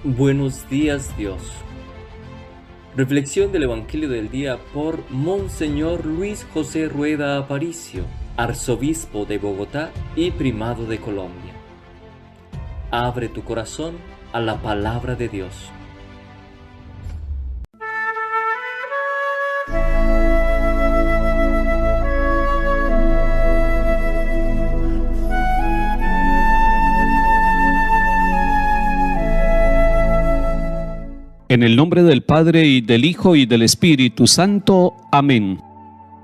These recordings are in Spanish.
Buenos días, Dios. Reflexión del Evangelio del día por Monseñor Luis José Rueda Aparicio, arzobispo de Bogotá y primado de Colombia. Abre tu corazón a la palabra de Dios. En el nombre del Padre, y del Hijo, y del Espíritu Santo. Amén.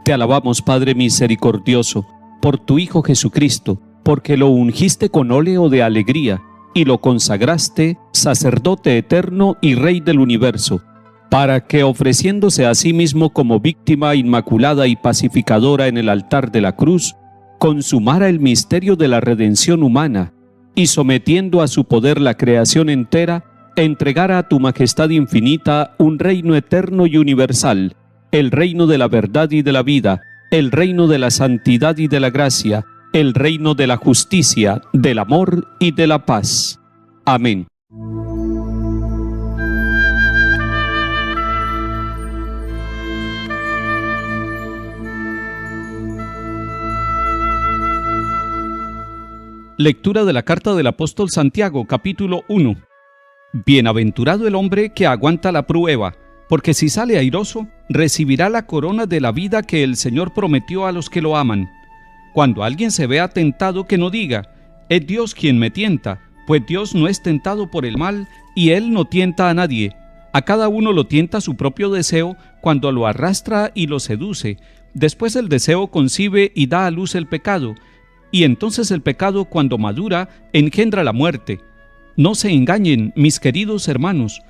Te alabamos, Padre misericordioso, por tu Hijo Jesucristo, porque lo ungiste con óleo de alegría, y lo consagraste sacerdote eterno y Rey del universo, para que, ofreciéndose a sí mismo como víctima inmaculada y pacificadora en el altar de la cruz, consumara el misterio de la redención humana, y sometiendo a su poder la creación entera, entregara a tu majestad infinita un reino eterno y universal, el reino de la verdad y de la vida, el reino de la santidad y de la gracia, el reino de la justicia, del amor y de la paz. Amén. Lectura de la carta del apóstol Santiago, capítulo 1. Bienaventurado el hombre que aguanta la prueba, porque si sale airoso, recibirá la corona de la vida que el Señor prometió a los que lo aman. Cuando alguien se vea tentado, que no diga, es Dios quien me tienta, pues Dios no es tentado por el mal, y Él no tienta a nadie. A cada uno lo tienta su propio deseo, cuando lo arrastra y lo seduce. Después el deseo concibe y da a luz el pecado, y entonces el pecado, cuando madura, engendra la muerte. No se engañen, mis queridos hermanos.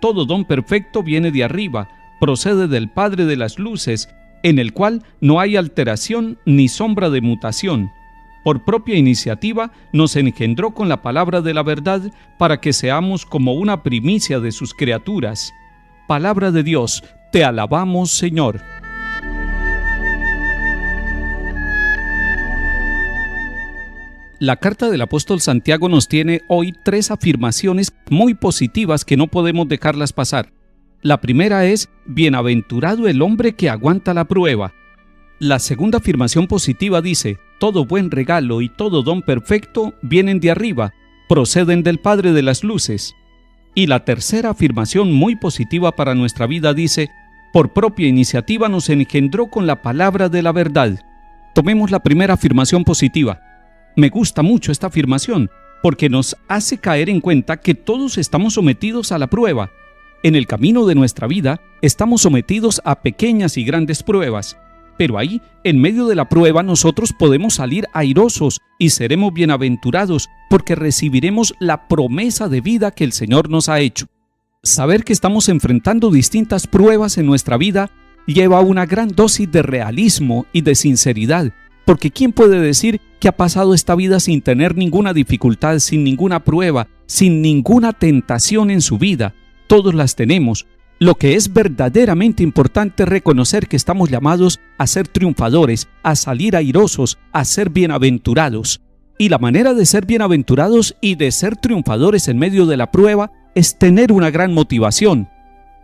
Todo don perfecto viene de arriba, procede del Padre de las luces, en el cual no hay alteración ni sombra de mutación. Por propia iniciativa nos engendró con la palabra de la verdad, para que seamos como una primicia de sus criaturas. Palabra de Dios, te alabamos, Señor. La carta del apóstol Santiago nos tiene hoy 3 afirmaciones muy positivas que no podemos dejarlas pasar. La primera es: bienaventurado el hombre que aguanta la prueba. La segunda afirmación positiva dice: todo buen regalo y todo don perfecto vienen de arriba, proceden del Padre de las luces. Y la tercera afirmación muy positiva para nuestra vida dice: por propia iniciativa nos engendró con la palabra de la verdad. Tomemos la primera afirmación positiva. Me gusta mucho esta afirmación, porque nos hace caer en cuenta que todos estamos sometidos a la prueba. En el camino de nuestra vida, estamos sometidos a pequeñas y grandes pruebas, pero ahí, en medio de la prueba, nosotros podemos salir airosos y seremos bienaventurados, porque recibiremos la promesa de vida que el Señor nos ha hecho. Saber que estamos enfrentando distintas pruebas en nuestra vida lleva una gran dosis de realismo y de sinceridad, porque ¿quién puede decir que ha pasado esta vida sin tener ninguna dificultad, sin ninguna prueba, sin ninguna tentación en su vida? Todos las tenemos. Lo que es verdaderamente importante es reconocer que estamos llamados a ser triunfadores, a salir airosos, a ser bienaventurados. Y la manera de ser bienaventurados y de ser triunfadores en medio de la prueba es tener una gran motivación.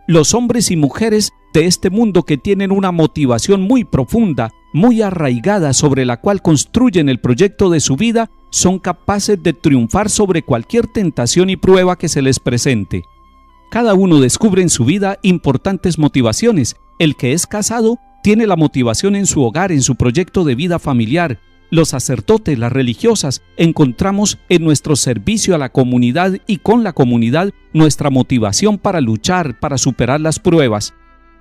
Los hombres y mujeres de este mundo que tienen una motivación muy profunda, muy arraigada, sobre la cual construyen el proyecto de su vida, son capaces de triunfar sobre cualquier tentación y prueba que se les presente. Cada uno descubre en su vida importantes motivaciones. El que es casado tiene la motivación en su hogar, en su proyecto de vida familiar. Los sacerdotes, las religiosas, encontramos en nuestro servicio a la comunidad y con la comunidad nuestra motivación para luchar, para superar las pruebas.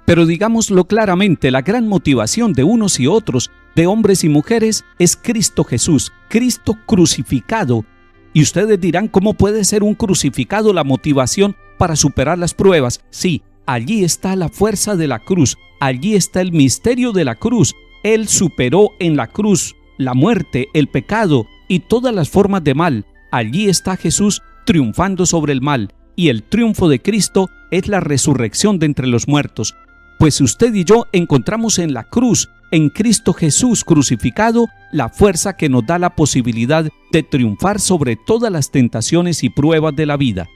Pero digámoslo claramente, la gran motivación de unos y otros, de hombres y mujeres, es Cristo Jesús, Cristo crucificado. Y ustedes dirán, ¿cómo puede ser un crucificado la motivación para superar las pruebas? Sí, allí está la fuerza de la cruz, allí está el misterio de la cruz. Él superó en la cruz la muerte, el pecado y todas las formas de mal. Allí está Jesús triunfando sobre el mal, y el triunfo de Cristo es la resurrección de entre los muertos. Pues usted y yo encontramos en la cruz, en Cristo Jesús crucificado, la fuerza que nos da la posibilidad de triunfar sobre todas las tentaciones y pruebas de la vida.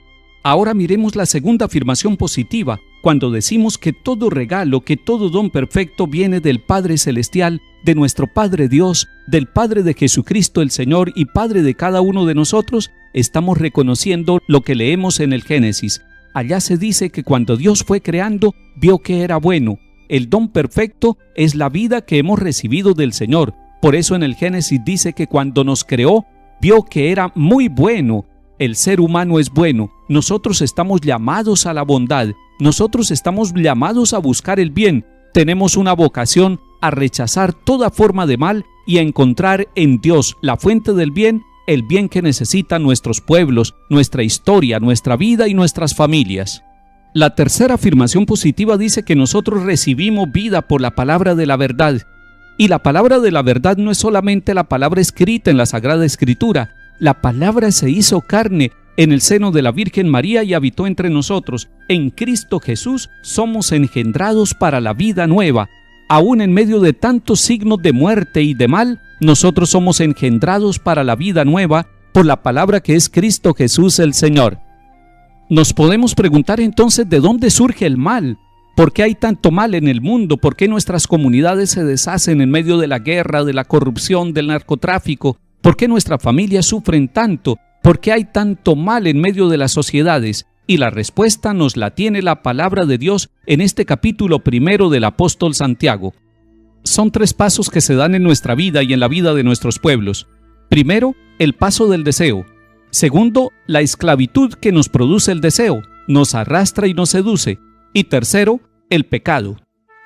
Ahora miremos la segunda afirmación positiva, cuando decimos que todo regalo, que todo don perfecto viene del Padre Celestial, de nuestro Padre Dios, del Padre de Jesucristo el Señor y Padre de cada uno de nosotros. Estamos reconociendo lo que leemos en el Génesis. Allá se dice que cuando Dios fue creando, vio que era bueno. El don perfecto es la vida que hemos recibido del Señor. Por eso en el Génesis dice que cuando nos creó, vio que era muy bueno. El ser humano es bueno. Nosotros estamos llamados a la bondad. Nosotros estamos llamados a buscar el bien. Tenemos una vocación a rechazar toda forma de mal y a encontrar en Dios, la fuente del bien, el bien que necesitan nuestros pueblos, nuestra historia, nuestra vida y nuestras familias. La tercera afirmación positiva dice que nosotros recibimos vida por la palabra de la verdad. Y la palabra de la verdad no es solamente la palabra escrita en la Sagrada Escritura. La palabra se hizo carne en el seno de la Virgen María y habitó entre nosotros. En Cristo Jesús somos engendrados para la vida nueva. Aún en medio de tantos signos de muerte y de mal, nosotros somos engendrados para la vida nueva por la palabra que es Cristo Jesús el Señor. Nos podemos preguntar entonces de dónde surge el mal. ¿Por qué hay tanto mal en el mundo? ¿Por qué nuestras comunidades se deshacen en medio de la guerra, de la corrupción, del narcotráfico? ¿Por qué nuestras familias sufren tanto? ¿Por qué hay tanto mal en medio de las sociedades? Y la respuesta nos la tiene la palabra de Dios en este capítulo 1 del apóstol Santiago. Son 3 pasos que se dan en nuestra vida y en la vida de nuestros pueblos. Primero, el paso del deseo. Segundo, la esclavitud que nos produce el deseo, nos arrastra y nos seduce. Y tercero, el pecado.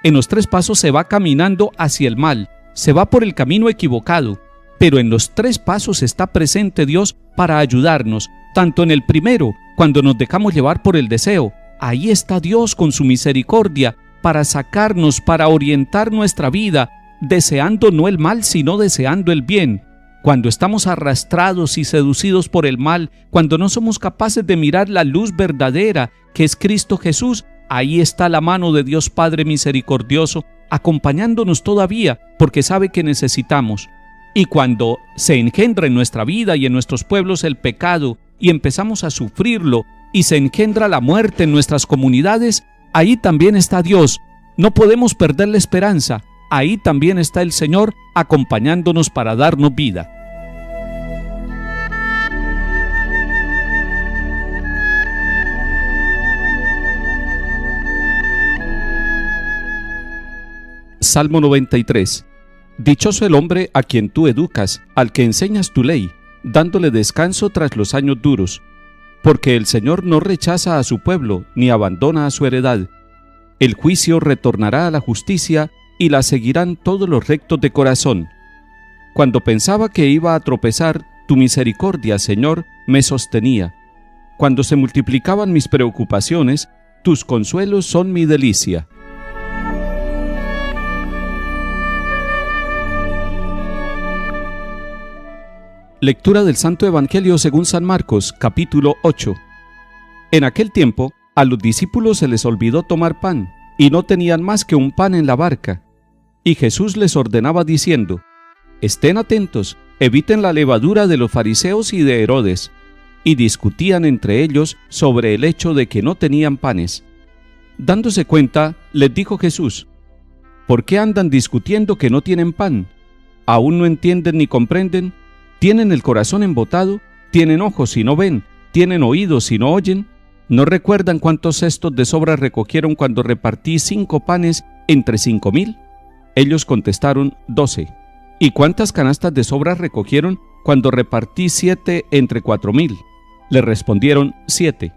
En los 3 pasos se va caminando hacia el mal, se va por el camino equivocado. Pero en los 3 pasos está presente Dios para ayudarnos, tanto en el primero, cuando nos dejamos llevar por el deseo. Ahí está Dios con su misericordia para sacarnos, para orientar nuestra vida, deseando no el mal, sino deseando el bien. Cuando estamos arrastrados y seducidos por el mal, cuando no somos capaces de mirar la luz verdadera, que es Cristo Jesús, ahí está la mano de Dios Padre misericordioso, acompañándonos todavía, porque sabe que necesitamos. Y cuando se engendra en nuestra vida y en nuestros pueblos el pecado, y empezamos a sufrirlo, y se engendra la muerte en nuestras comunidades, ahí también está Dios. No podemos perder la esperanza. Ahí también está el Señor acompañándonos para darnos vida. Salmo 93. Dichoso el hombre a quien tú educas, al que enseñas tu ley, dándole descanso tras los años duros. Porque el Señor no rechaza a su pueblo, ni abandona a su heredad. El juicio retornará a la justicia, y la seguirán todos los rectos de corazón. Cuando pensaba que iba a tropezar, tu misericordia, Señor, me sostenía. Cuando se multiplicaban mis preocupaciones, tus consuelos son mi delicia. Lectura del Santo Evangelio según San Marcos, capítulo 8. En aquel tiempo, a los discípulos se les olvidó tomar pan, y no tenían más que un pan en la barca. Y Jesús les ordenaba diciendo: estén atentos, eviten la levadura de los fariseos y de Herodes. Y discutían entre ellos sobre el hecho de que no tenían panes. Dándose cuenta, les dijo Jesús: ¿por qué andan discutiendo que no tienen pan? ¿Aún no entienden ni comprenden? ¿Tienen el corazón embotado? ¿Tienen ojos y no ven? ¿Tienen oídos y no oyen? ¿No recuerdan cuántos cestos de sobra recogieron cuando repartí 5 panes entre 5,000? Ellos contestaron: 12. ¿Y cuántas canastas de sobra recogieron cuando repartí 7 entre 4,000? Le respondieron: 7.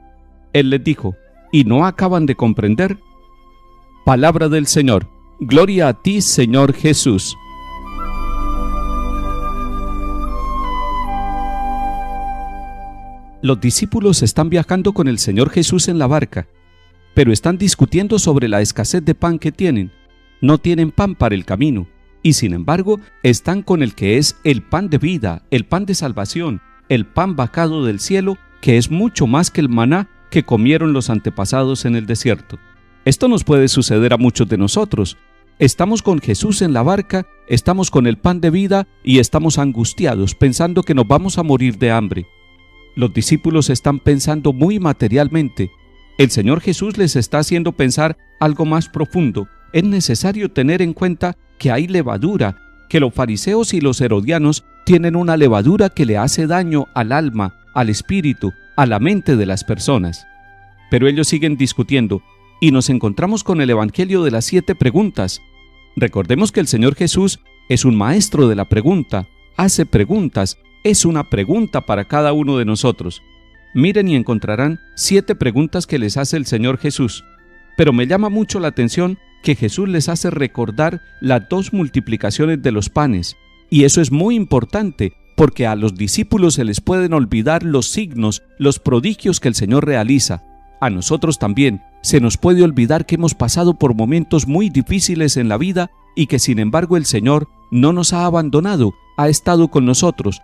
Él les dijo: ¿y no acaban de comprender? Palabra del Señor. Gloria a ti, Señor Jesús. Los discípulos están viajando con el Señor Jesús en la barca, pero están discutiendo sobre la escasez de pan que tienen. No tienen pan para el camino, y sin embargo están con el que es el pan de vida, el pan de salvación, el pan bajado del cielo, que es mucho más que el maná que comieron los antepasados en el desierto. Esto nos puede suceder a muchos de nosotros. Estamos con Jesús en la barca, estamos con el pan de vida y estamos angustiados pensando que nos vamos a morir de hambre. Los discípulos están pensando muy materialmente. El Señor Jesús les está haciendo pensar algo más profundo. Es necesario tener en cuenta que hay levadura, que los fariseos y los herodianos tienen una levadura que le hace daño al alma, al espíritu, a la mente de las personas. Pero ellos siguen discutiendo y nos encontramos con el Evangelio de las 7 preguntas. Recordemos que el Señor Jesús es un maestro de la pregunta, hace preguntas, es una pregunta para cada uno de nosotros. Miren y encontrarán 7 preguntas que les hace el Señor Jesús. Pero me llama mucho la atención que Jesús les hace recordar las 2 multiplicaciones de los panes. Y eso es muy importante, porque a los discípulos se les pueden olvidar los signos, los prodigios que el Señor realiza. A nosotros también se nos puede olvidar que hemos pasado por momentos muy difíciles en la vida y que sin embargo el Señor no nos ha abandonado, ha estado con nosotros.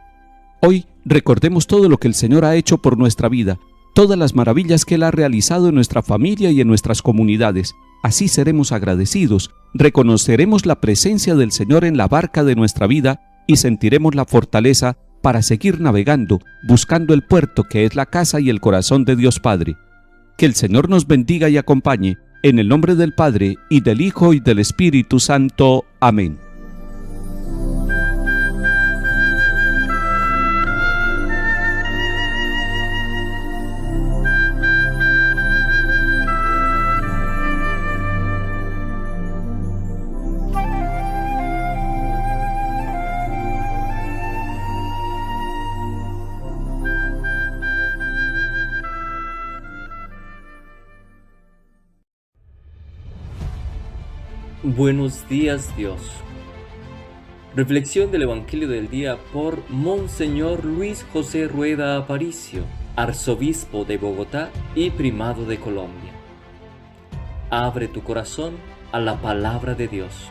Hoy recordemos todo lo que el Señor ha hecho por nuestra vida, todas las maravillas que Él ha realizado en nuestra familia y en nuestras comunidades. Así seremos agradecidos, reconoceremos la presencia del Señor en la barca de nuestra vida y sentiremos la fortaleza para seguir navegando, buscando el puerto que es la casa y el corazón de Dios Padre. Que el Señor nos bendiga y acompañe, en el nombre del Padre, y del Hijo, y del Espíritu Santo. Amén. Buenos días, Dios. Reflexión del Evangelio del día por Monseñor Luis José Rueda Aparicio, arzobispo de Bogotá y primado de Colombia. Abre tu corazón a la palabra de Dios.